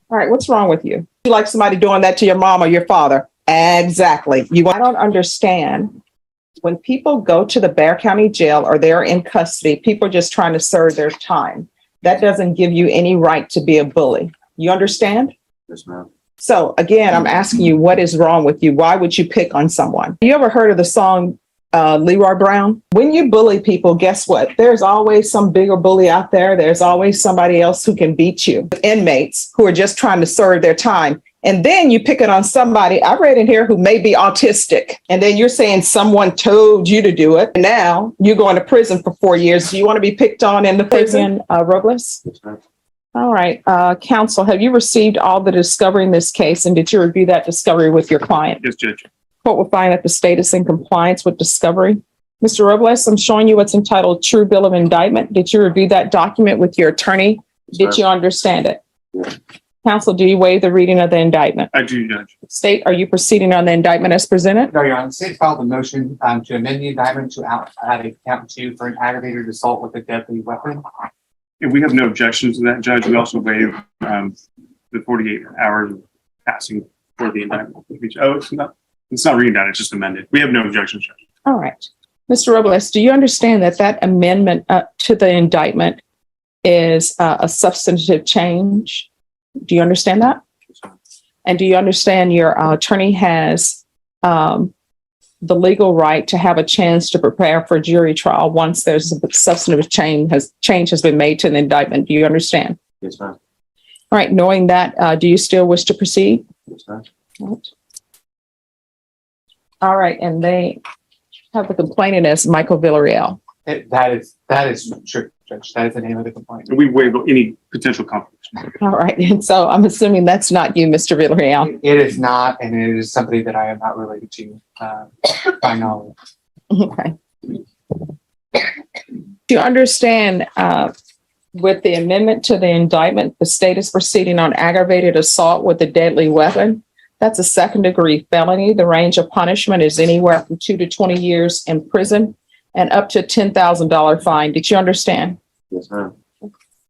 All right, what's wrong with you? You like somebody doing that to your mom or your father? Exactly. I don't understand. When people go to the Bexar County Jail or they're in custody, people are just trying to serve their time. That doesn't give you any right to be a bully. You understand? Yes, ma'am. So again, I'm asking you, what is wrong with you? Why would you pick on someone? You ever heard of the song Leroy Brown? When you bully people, guess what? There's always some bigger bully out there. There's always somebody else who can beat you. Inmates who are just trying to serve their time. And then you pick it on somebody, I read in here, who may be autistic. And then you're saying someone told you to do it. Now you're going to prison for 4 years. Do you want to be picked on in the prison, Robles? Yes, ma'am. All right. Counsel, have you received all the discovery in this case? And did you review that discovery with your client? Yes, Judge. Court will find that the state is in compliance with discovery. Mr. Robles, I'm showing you what's entitled True Bill of Indictment. Did you review that document with your attorney? Yes, Did you understand it? Yes. Counsel, do you waive the reading of the indictment? I do, Judge. State, are you proceeding on the indictment as presented? No, Your Honor. The state filed a motion to amend the indictment to add a count 2 for an aggravated assault with a deadly weapon. And we have no objections to that, Judge. We also waive the 48 hours of passing for the indictment. Oh, it's not re-indicted, it's just amended. We have no objections, Judge. All right. Mr. Robles, do you understand that that amendment to the indictment is a substantive change? Do you understand that? And do you understand your attorney has the legal right to have a chance to prepare for a jury trial once there's a substantive change has been made to the indictment? Do you understand? Yes, ma'am. All right. Knowing that, do you still wish to proceed? Yes, ma'am. All right. And they have the complainant as Michael Villarreal. That is true, Judge. That is the name of the complaint. And we waive any potential conflicts. All right. And so I'm assuming that's not you, Mr. Villarreal. It is not, and it is somebody that I am not related to by knowledge. Okay. Do you understand with the amendment to the indictment, the state is proceeding on aggravated assault with a deadly weapon? That's a second-degree felony. The range of punishment is anywhere from 2 to 20 years in prison and up to a $10,000 fine. Did you understand? Yes, ma'am.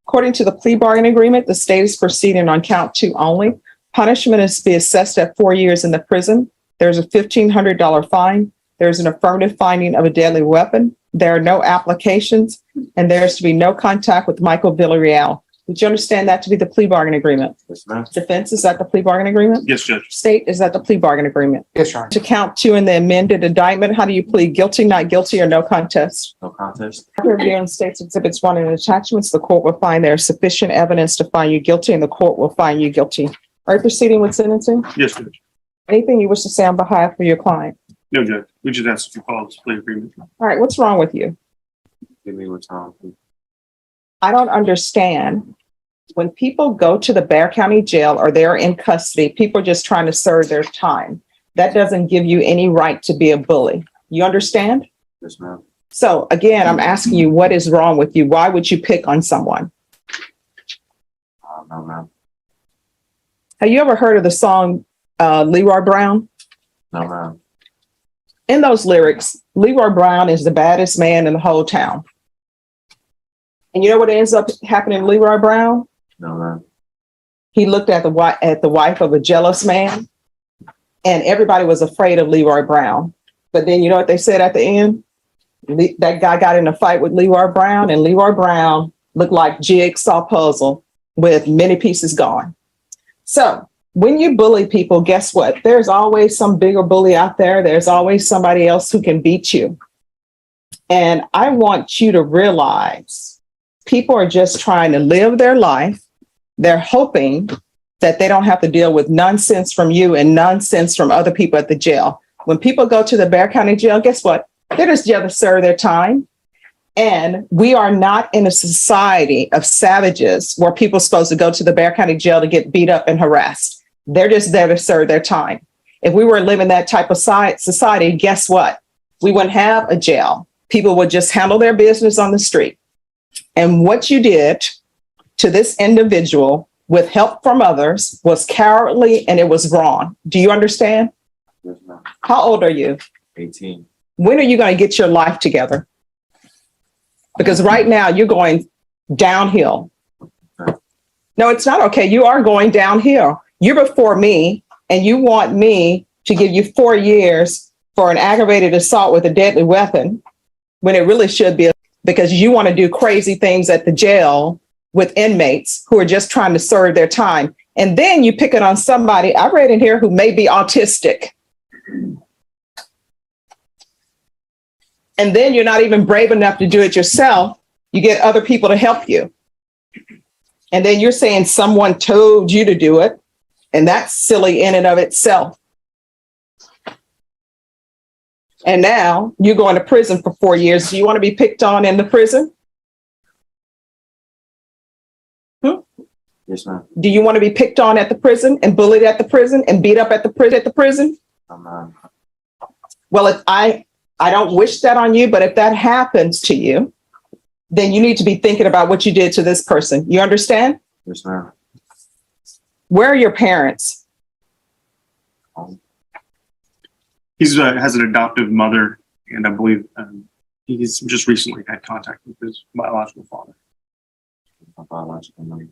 According to the plea bargain agreement, the state is proceeding on count 2 only. Punishment is to be assessed at 4 years in the prison. There's a $1,500 fine. There's an affirmative finding of a deadly weapon. There are no applications, and there's to be no contact with Michael Villarreal. Did you understand that to be the plea bargain agreement? Yes, ma'am. Defense, is that the plea bargain agreement? Yes, Judge. State, is that the plea bargain agreement? Yes, Your Honor. To count 2 in the amended indictment, how do you plead? Guilty, not guilty, or no contest? No contest. After reviewing State's Exhibits 1 and attachments, the court will find there is sufficient evidence to find you guilty, and the court will find you guilty. Are you proceeding with sentencing? Yes, Judge. Anything you wish to say on behalf of your client? No, Judge. We just asked if you follow this plea agreement. All right, what's wrong with you? Give me what's wrong. I don't understand. When people go to the Bexar County Jail or they're in custody, people are just trying to serve their time. That doesn't give you any right to be a bully. You understand? Yes, ma'am. So again, I'm asking you, what is wrong with you? Why would you pick on someone? No, ma'am. Have you ever heard of the song Leroy Brown? No, ma'am. In those lyrics, Leroy Brown is the baddest man in the whole town. And you know what ends up happening to Leroy Brown? No, ma'am. He looked at the wife of a jealous man, and everybody was afraid of Leroy Brown. But then you know what they said at the end? That guy got in a fight with Leroy Brown, and Leroy Brown looked like jigsaw puzzle with many pieces gone. So when you bully people, guess what? There's always some bigger bully out there. There's always somebody else who can beat you. And I want you to realize people are just trying to live their life. They're hoping that they don't have to deal with nonsense from you and nonsense from other people at the jail. When people go to the Bexar County Jail, guess what? They're just there to serve their time. And we are not in a society of savages where people are supposed to go to the Bexar County Jail to get beat up and harassed. They're just there to serve their time. If we were living that type of society, guess what? We wouldn't have a jail. People would just handle their business on the street. And what you did to this individual with help from others was cowardly and it was wrong. Do you understand? Yes, ma'am. How old are you? 18. When are you going to get your life together? Because right now you're going downhill. No, it's not okay. You are going downhill. You're before me, and you want me to give you 4 years for an aggravated assault with a deadly weapon, when it really should be because you want to do crazy things at the jail with inmates who are just trying to serve their time. And then you pick it on somebody I read in here who may be autistic. And then you're not even brave enough to do it yourself. You get other people to help you. And then you're saying someone told you to do it. And that's silly in and of itself. And now you're going to prison for 4 years. Do you want to be picked on in the prison? Yes, ma'am. Do you want to be picked on at the prison and bullied at the prison and beat up at the prison? Well, if I don't wish that on you, but if that happens to you, then you need to be thinking about what you did to this person. You understand? Yes, ma'am. Where are your parents? He's has an adoptive mother, and I believe he's just recently had contact with his biological father. My biological mother.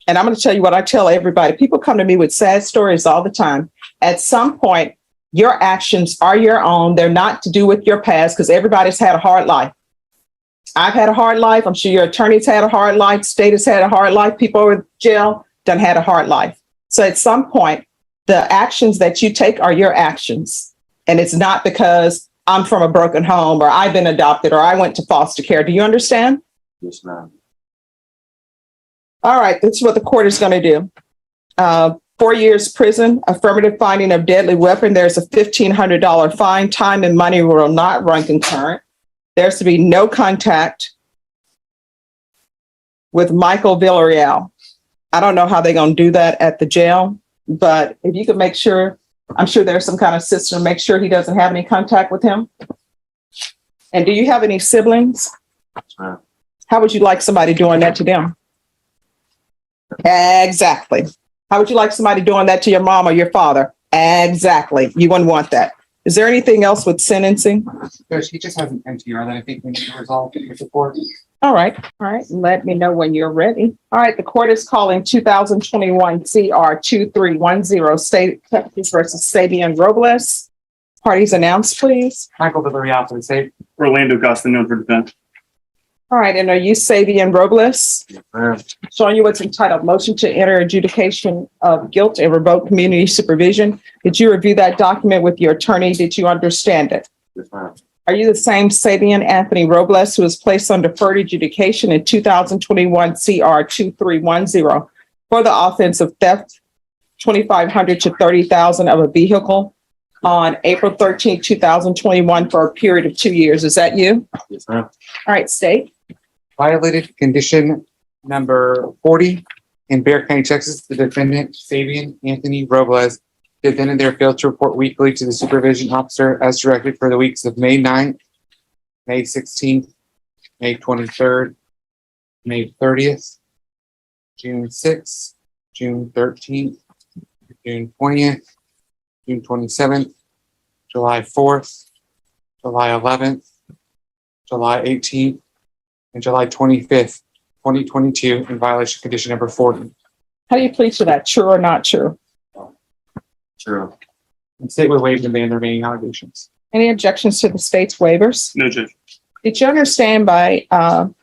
And I'm going to tell you what I tell everybody. People come to me with sad stories all the time. At some point, your actions are your own. They're not to do with your past, because everybody's had a hard life. I've had a hard life. I'm sure your attorney's had a hard life. State has had a hard life. People over in jail done had a hard life. So at some point, the actions that you take are your actions. And it's not because I'm from a broken home or I've been adopted or I went to foster care. Do you understand? Yes, ma'am. All right, this is what the court is going to do. 4 years prison, affirmative finding of deadly weapon. There's a $1,500 fine. Time and money will not run concurrent. There's to be no contact with Michael Villarreal. I don't know how they're going to do that at the jail, but if you could make sure, I'm sure there's some kind of system, make sure he doesn't have any contact with him. And do you have any siblings? Yes, ma'am. How would you like somebody doing that to them? Exactly. How would you like somebody doing that to your mom or your father? Exactly. You wouldn't want that. Is there anything else with sentencing? Judge, he just has an MTR that I think we need to resolve with the court. All right. All right. Let me know when you're ready. All right. The court is calling 2021 CR 2310 State Texas versus Sabian Robles. Parties announced, please. Michael Villarreal for the state. Orlando Costa, known for defense. All right. And are you Sabian Robles? Yes, ma'am. Showing you what's entitled Motion to Enter Adjudication of Guilt and Revoke Community Supervision. Did you review that document with your attorney? Did you understand it? Yes, ma'am. Are you the same Sabian Anthony Robles who was placed on deferred adjudication in 2021 CR 2310 for the offense of theft, $2,500 to $30,000 of a vehicle on April 13, 2021 for a period of 2 years? Is that you? Yes, ma'am. All right, state. Violated condition number 40 in Bear County, Texas. The defendant, Sabian Anthony Robles, did then and there failed to report weekly to the supervision officer as directed for the weeks of May 9th, May 16th, May 23rd, May 30th, June 6th, June 13th, June 20th, June 27th, July 4th, July 11th, July 18th, and July 25th, 2022 in violation of condition number 40. How do you plead to that? True or not true? True. The state would waive the remaining allegations. Any objections to the state's waivers? No, Judge. Did you understand by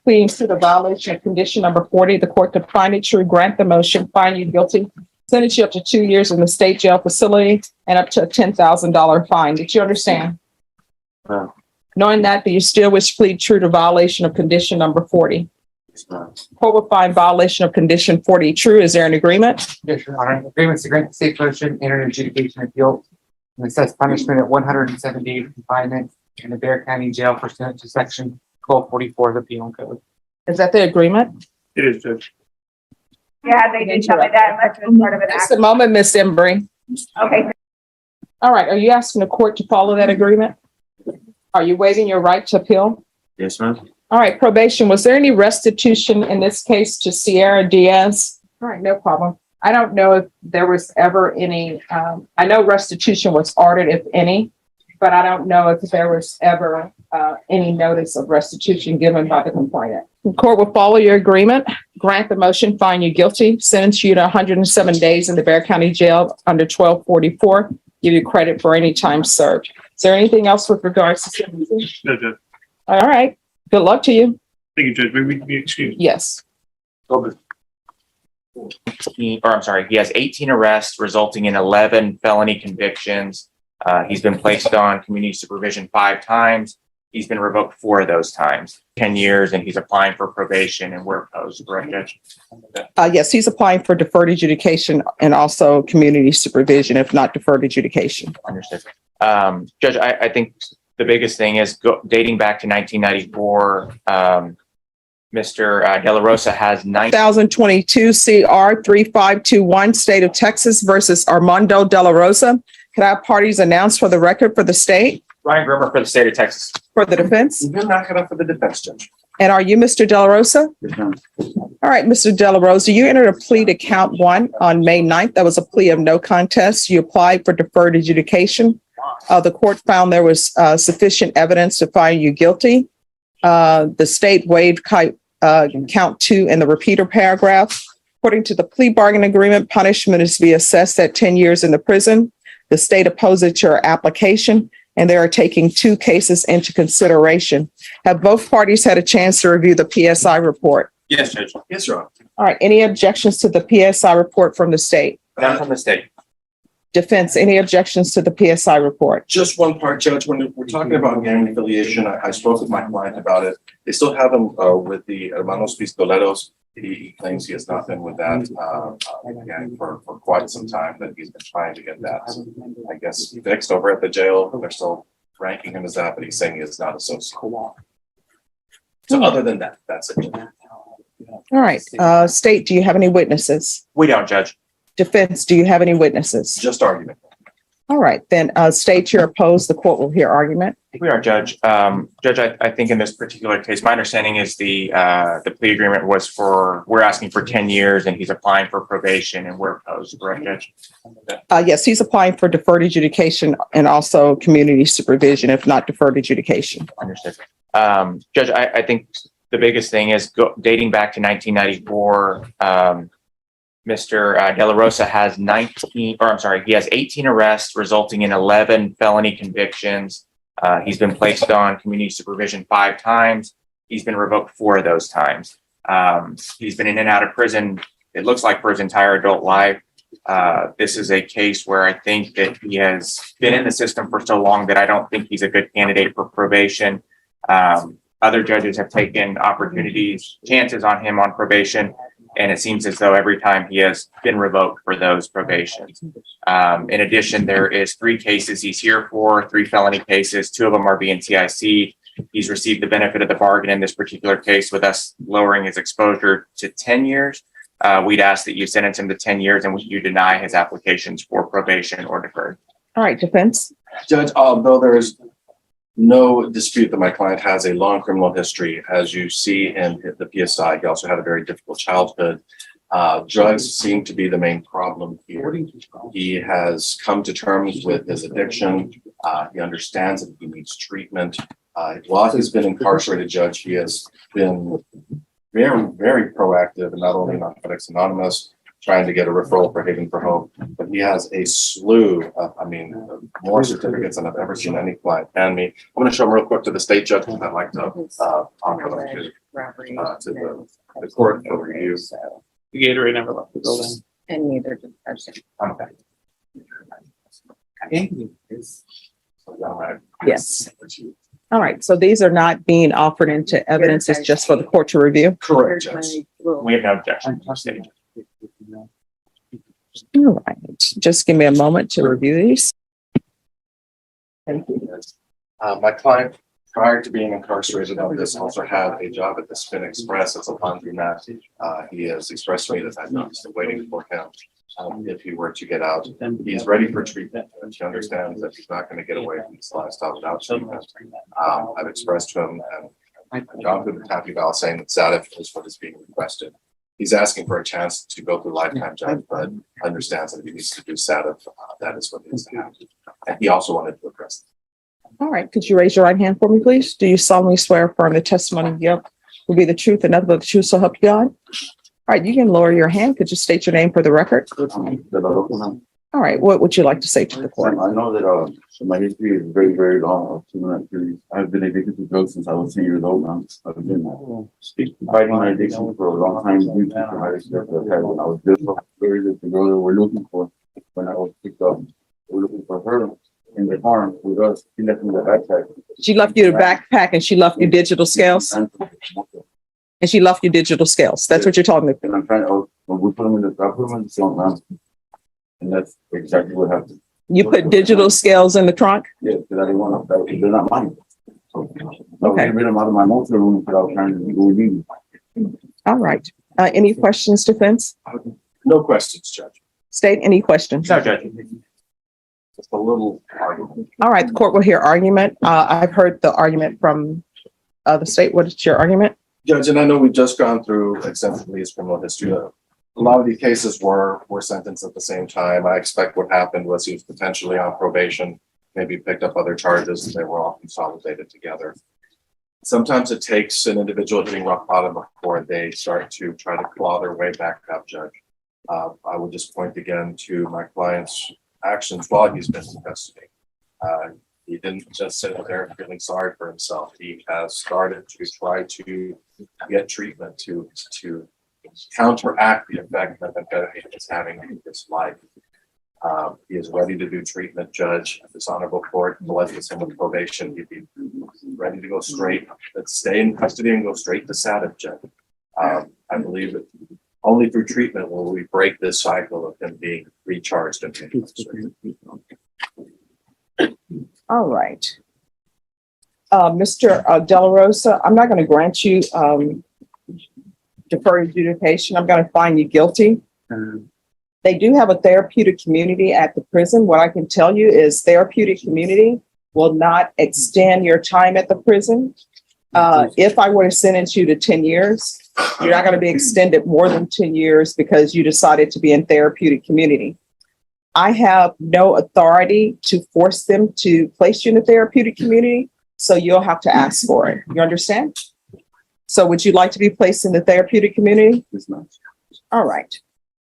pleading to the violation of condition number 40, the court could find it true, grant the motion, find you guilty, sentence you up to 2 years in the state jail facility, and up to a $10,000 fine? Did you understand? No. Knowing that, do you still wish to plead true to violation of condition number 40? Yes, ma'am. Court will find violation of condition 40 true. Is there an agreement? Yes, Your Honor. Agreements to grant the state motion, enter an adjudication of guilt, and assess punishment at 107 days confinement in the Bear County Jail pursuant to section 1244 of the Penal Code. Is that the agreement? It is, Judge. Yeah, they did tell me that. That's been part of it. Just a moment, Miss Embry. Okay, All right. Are you asking the court to follow that agreement? Are you waiving your right to appeal? Yes, ma'am. All right, probation. Was there any restitution in this case to Sierra Diaz? All right, no problem. I don't know if there was ever any, I know restitution was ordered, if any, but I don't know if there was ever any notice of restitution given by the complainant. The court will follow your agreement, grant the motion, find you guilty, sentence you to 107 days in the Bear County Jail under 1244, give you credit for any time served. Is there anything else with regards to sentencing? No, Judge. All right. Good luck to you. Thank you, Judge. Maybe we can be excused. Yes. He has 18 arrests resulting in 11 felony convictions. He's been placed on community supervision 5 times. He's been revoked 4 of those times, 10 years, and he's applying for probation and we're opposed, correct, Judge? Yes, he's applying for deferred adjudication and also community supervision, if not deferred adjudication. Understood. Judge, I think the biggest thing is dating back to 1994, Mr. De La Rosa has 2022 CR 3521, State of Texas versus Armando De La Rosa. Can I have parties announced for the record for the state, Ryan Grimmer for the state of Texas. for the defense? You're not gonna for the defense, Judge. And are you Mr. De La Rosa? All right, Mr. De La Rosa, you entered a plea to count 1 on May 9th. That was a plea of no contest. You applied for deferred adjudication. The court found there was sufficient evidence to find you guilty. The state waived count 2 in the repeater paragraph. According to the plea bargain agreement, punishment is to be assessed at 10 years in the prison. The state opposes your application, and they are taking 2 cases into consideration. Have both parties had a chance to review the PSI report? Yes, Judge. Yes, Your Honor. All right, any objections to the PSI report from the state? None from the state. Defense, any objections to the PSI report? Just one part, Judge, when we're talking about gang affiliation, I spoke with my client about it. They still have him with the Hermanos Pistoleros. He claims he has not been with that gang for quite some time, but he's been trying to get that, I guess, fixed over at the jail. They're still ranking him as that, but he's saying he is not associated. So other than that, that's it. All right, state, do you have any witnesses? We don't, Judge. Defense, do you have any witnesses? Just argument. All right, then state you're opposed. The court will hear argument. We are, Judge. Judge, I think in this particular case, my understanding is the plea agreement was we're asking for 10 years and he's applying for probation and we're opposed, correct, Judge? Yes, he's applying for deferred adjudication and also community supervision, if not deferred adjudication. Understood. Judge, I think the biggest thing is dating back to 1994, Mr. De La Rosa has 18 arrests resulting in 11 felony convictions. He's been placed on community supervision 5 times. He's been revoked 4 of those times. He's been in and out of prison, it looks like, for his entire adult life. This is a case where I think that he has been in the system for so long that I don't think he's a good candidate for probation. Other judges have taken chances on him on probation. And it seems as though every time he has been revoked for those probations. In addition, there is 3 cases he's here for, 3 felony cases. 2 of them are being TIC. He's received the benefit of the bargain in this particular case with us lowering his exposure to 10 years. We'd ask that you sentence him to 10 years and you deny his applications for probation or deferred. All right, defense. Judge, although there is no dispute that my client has a long criminal history, as you see in the PSI, he also had a very difficult childhood. Drugs seem to be the main problem here. He has come to terms with his addiction. He understands that he needs treatment. While he's been incarcerated, Judge, he has been very, very proactive, and not only Narcotics Anonymous, trying to get a referral for Haven for Hope, but he has a slew of, more certificates than I've ever seen any client hand me. I'm going to show them real quick to the state judge, because I'd like to offer them to the court for review. The Gatorade never left the building. And neither did the person. Okay. Yes. All right, so these are not being offered into evidence. It's just for the court to review. Correct, Judge. We have no objection to the state. All right, just give me a moment to review these. Thank you. My client, prior to being incarcerated on this, also had a job at the Spin Express as a laundromat. He has expressed to me that job is still waiting for him. If he were to get out, he's ready for treatment. And he understands that he's not going to get away from this lifestyle without treatment. I've expressed to him, and I've gone through the happy ballot saying that SATF is what is being requested. He's asking for a chance to go through lifetime, Judge, but understands that if he needs to do SATF, that is what needs to happen. And he also wanted to address it. All right, could you raise your right hand for me, please? Do you solemnly swear or affirm the testimony you give will be the truth and nothing but the truth, so help you God? All right, you can lower your hand. Could you state your name for the record? All right, what would you like to say to the court? I know that my history is very, very long of criminal activities. I've been addicted to drugs since I was 10 years old now. I've been fighting my addiction for a long time due to traumatic stress that I had when I was little. Very the girl that we're looking for when I was picked up. We're looking for her in the farm with us. She left me the backpack. She left you the backpack and she left you digital scales? And she left you digital scales. That's what you're talking about. And I'm trying to, when we put them in the, I put them in the trunk now. And that's exactly what happened. You put digital scales in the trunk? Yeah, because I didn't want to, they're not mine. So I was Okay. getting rid of them out of my motel room because I was trying to go with me. All right. Any questions, defense? No questions, Judge. State any questions? No, Judge. Just a little argument. All right, the court will hear argument. I've heard the argument from the state. What is your argument? Judge, and I know we've just gone through extensively his criminal history. A lot of these cases were sentenced at the same time. I expect what happened was he was potentially on probation, maybe picked up other charges, and they were all consolidated together. Sometimes it takes an individual hitting rock bottom before they start to try to claw their way back up, Judge. I would just point again to my client's actions while he's been in custody. He didn't just sit there feeling sorry for himself. He has started to try to get treatment to counteract the effect that amphetamine is having in his life. He is ready to do treatment, Judge. This honorable court blesses him with probation. He'd be ready to go straight, let's stay in custody and go straight to SADF, Judge. I believe that only through treatment will we break this cycle of him being recharged and All right. Mr. De La Rosa, I'm not going to grant you deferred adjudication. I'm going to find you guilty. They do have a therapeutic community at the prison. What I can tell you is therapeutic community will not extend your time at the prison. If I were to sentence you to 10 years, you're not going to be extended more than 10 years because you decided to be in therapeutic community. I have no authority to force them to place you in a therapeutic community, so you'll have to ask for it. You understand? So would you like to be placed in the therapeutic community? It's not. All right.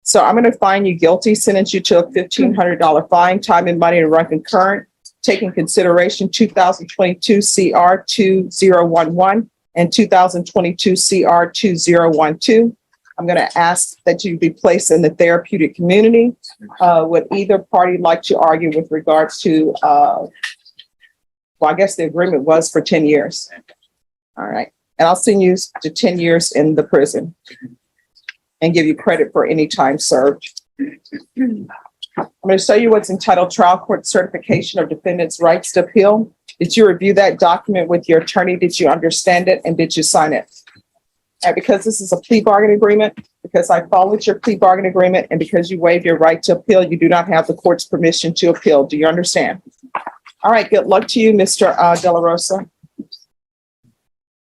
So I'm going to find you guilty, sentence you to a $1,500 fine, time and money to run concurrent, taking consideration 2022 CR 2011 and 2022 CR 2012. I'm going to ask that you be placed in the therapeutic community. Would either party like to argue with regards to, well, I guess the agreement was for 10 years. All right. And I'll send you to 10 years in the prison and give you credit for any time served. I'm going to show you what's entitled Trial Court Certification of Defendant's Rights to Appeal. Did you review that document with your attorney? Did you understand it? And did you sign it? And because this is a plea bargain agreement, because I followed your plea bargain agreement, and because you waived your right to appeal, you do not have the court's permission to appeal. Do you understand? All right. Good luck to you, Mr. De La Rosa.